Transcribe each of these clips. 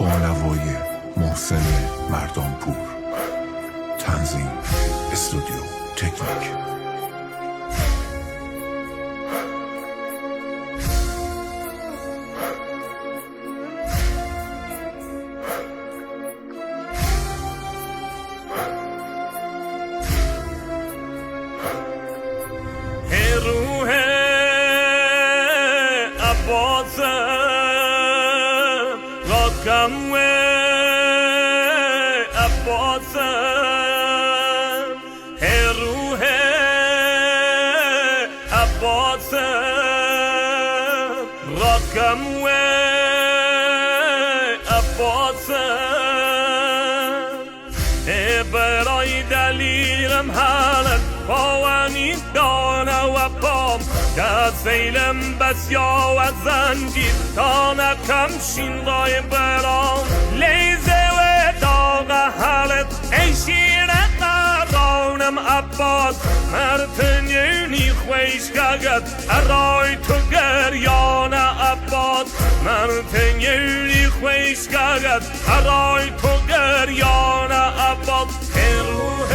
با نوای محسن مردانپور. تنظیم استودیو تکنیک. Come where a bottom, heruhe a bottom, rock come where a bottom, eberai dalilam halat, pawani dana wa pom, دازیلم بس یا و زنجیر تا نکم شین رای برام لیزه و داغ حالت ای شیر قرانم عباس مرتن یونی خویش کگد ارای تو گریان عباس مرتن یونی خویش کگد ارای تو گریان عباس روح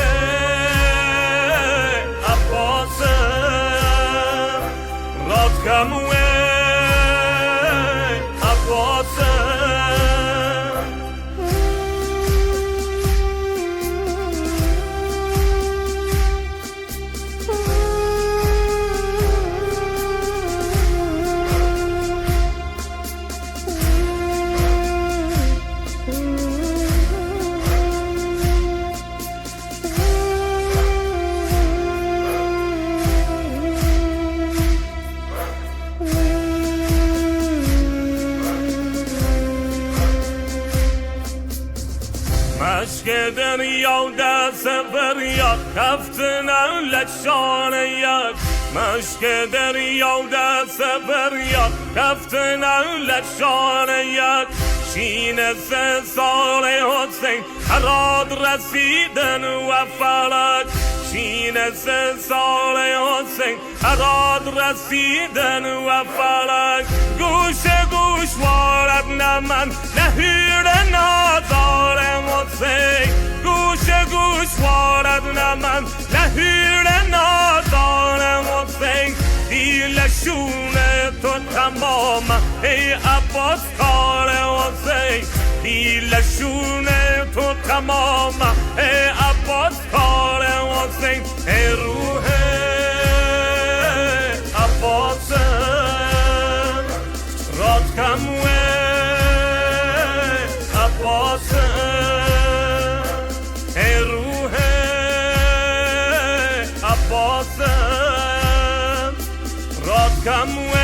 عباس Come away, Abbas. مشک دریا دست فریاد کفتن لشان یک مشک دریا دست فریاد کفتن لشان یک شین سه سال حسین هراد رسیدن و فلک شین سه سال حسین هراد رسیدن و فلک گوش گوش وارد نمن نهیر نازار حسین گوش گوش وارد نمن نهیر نازار حسین دیلشون تو تمام ای عباس کار حسین دیلشون تو تمام ای عباس کار حسین ای روح عباس رات کموه عباس ای روح عباس رات کموه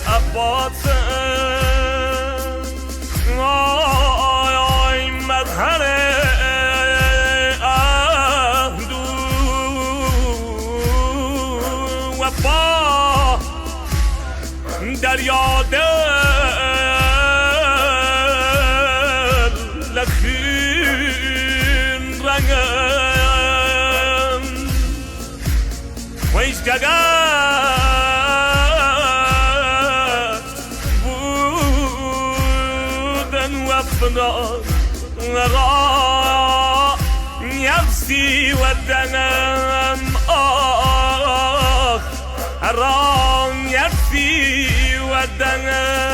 عباس آی مظهر اهدو و با دریا دل لخین رنگم ویش گگت بودن و فنان را نفسی و دنم آخ را نفسی و دنم